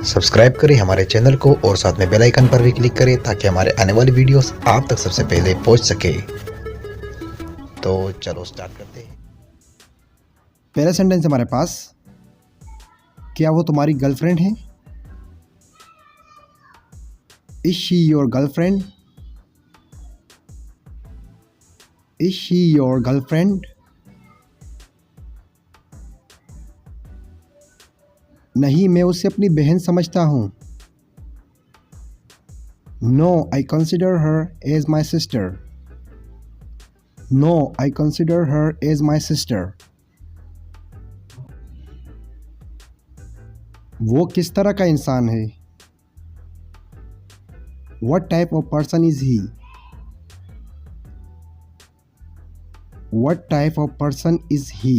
Subscribe करें हमारे channel को और साथ में बेल आइकन पर भी क्लिक करें ताकि हमारे आने वाली वीडियोस आप तक सबसे पहले पहुंच सके। तो चलो स्टार्ट करते हैं। पहला सेंटेंस हमारे पास, क्या वो तुम्हारी गर्लफ्रेंड है? Is she your girlfriend? Is she your girlfriend? नहीं, मैं उसे अपनी बहन समझता हूँ। No, I consider her as my sister. No, I consider her as my sister. वो किस तरह का इंसान है? What type of person is he? What type of person is he?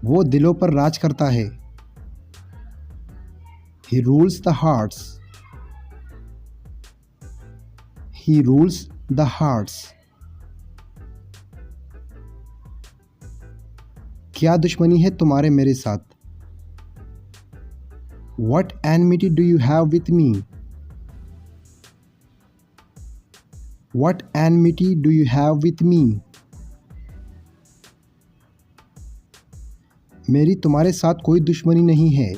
वो दिलों पर राज करता है। He rules the hearts. He rules the hearts. क्या दुश्मनी है तुम्हारे मेरे साथ? What enmity do you have with me? What enmity do you have with me? मेरी तुम्हारे साथ कोई दुश्मनी नहीं है।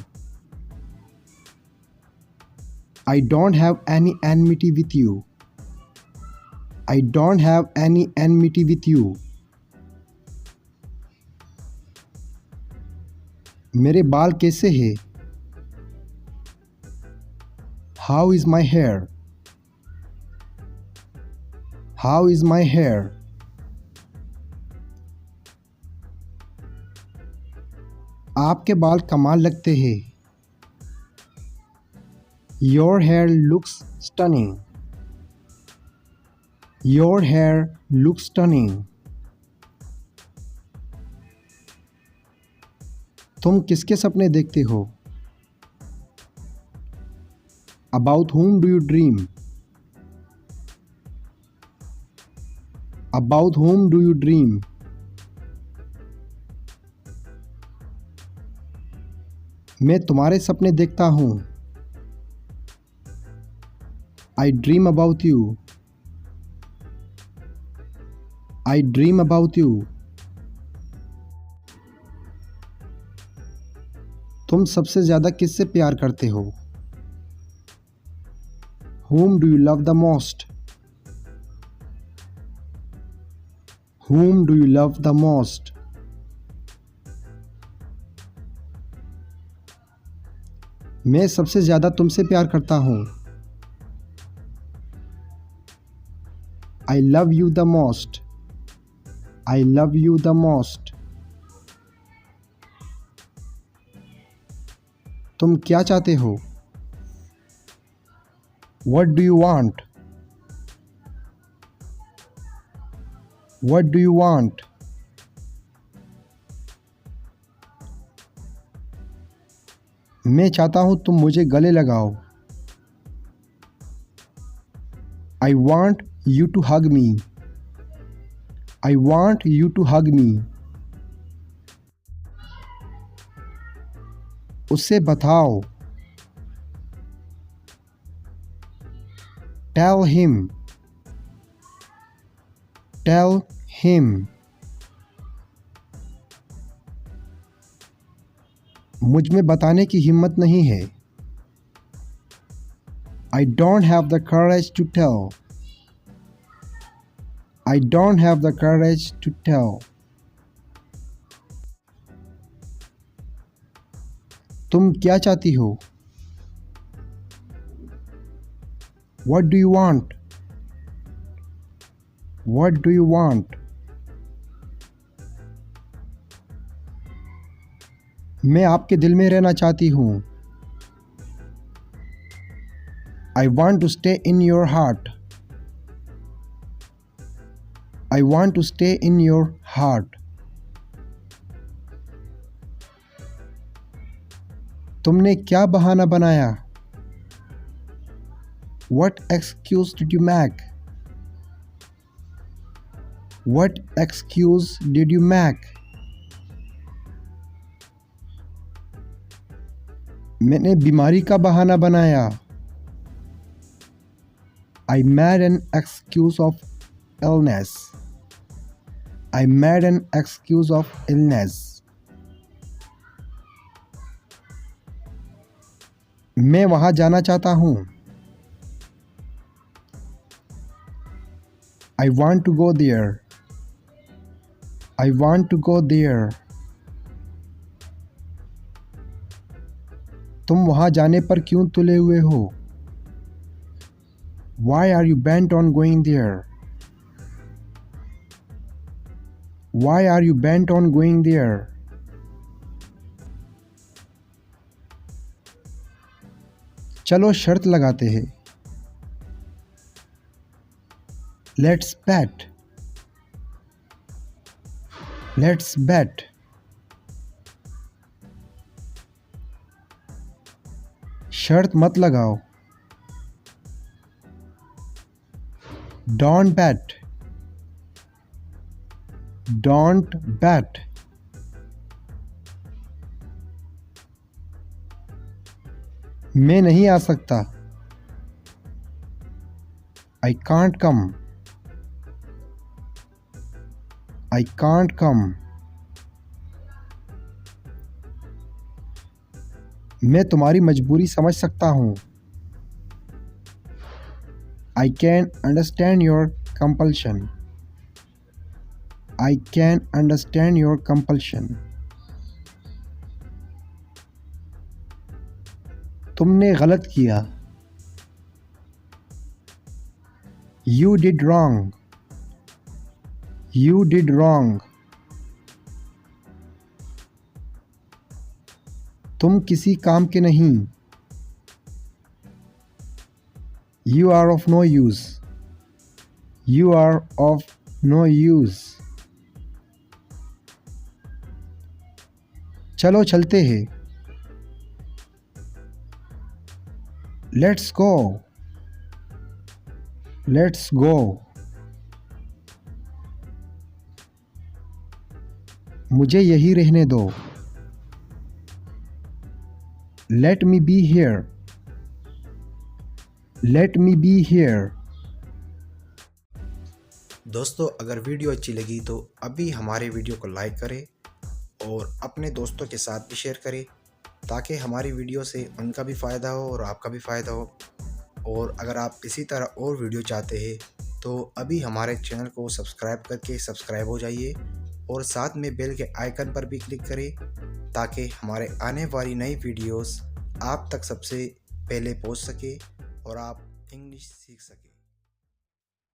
I don't have any enmity with you. I don't have any enmity with you. मेरे बाल कैसे हैं? How is my hair? How is my hair? आपके बाल कमाल लगते हैं। Your hair looks stunning. Your hair looks stunning. तुम किसके सपने देखते हो? About whom do you dream? About whom do you dream? मैं तुम्हारे सपने देखता हूँ। I dream about you. I dream about you. तुम सबसे ज़्यादा किससे प्यार करते हो? Whom do you love the most? Whom do you love the most? मैं सबसे ज़्यादा तुमसे प्यार करता हूँ। I love you the most. I love you the most. तुम क्या चाहते हो? What do you want? What do you want? मैं चाहता हूँ तुम मुझे गले लगाओ। I want you to hug me. I want you to hug me. उससे बताओ। Tell him. Tell him. मुझ में बताने की हिम्मत नहीं है। I don't have the courage to tell. I don't have the courage to tell. तुम क्या चाहती हो? What do you want? What do you want? मैं आपके दिल में रहना चाहती हूँ। I want to stay in your heart. I want to stay in your heart. तुमने क्या बहाना बनाया? What excuse did you make? What excuse did you make? मैंने बीमारी का बहाना बनाया। I made an excuse of illness. I made an excuse of illness. मैं वहाँ जाना चाहता हूँ। I want to go there. I want to go there. तुम वहाँ जाने पर क्यों तुले हुए हो? Why are you bent on going there? Why are you bent on going there? चलो शर्त लगाते हैं। Let's bet. Let's bet. शर्त मत लगाओ। Don't bet. Don't bet. मैं नहीं आ सकता। I can't come. I can't come. मैं तुम्हारी मजबूरी समझ सकता हूँ। I can understand your compulsion. I can understand your compulsion. तुमने गलत किया। You did wrong. You did wrong. तुम किसी काम के नहीं। You are of no use. You are of no use. चलो चलते हैं। Let's go. Let's go. मुझे यही रहने दो। Let me be here. Let me be here. दोस्तों अगर वीडियो अच्छी लगी तो अभी हमारे वीडियो को लाइक करें और अपने दोस्तों के साथ भी शेयर करें ताकि हमारी वीडियो से उनका भी फ़ायदा हो और आपका भी फ़ायदा हो। और अगर आप इसी तरह और वीडियो चाहते हैं तो अभी हमारे चैनल को सब्सक्राइब करके सब्सक्राइब हो जाइए और साथ में बेल के आइकन पर भी क्लिक करें ताकि हमारे आने वाली नई वीडियोस आप तक सबसे पहले पहुंच सके और आप इंग्लिश सीख सकें।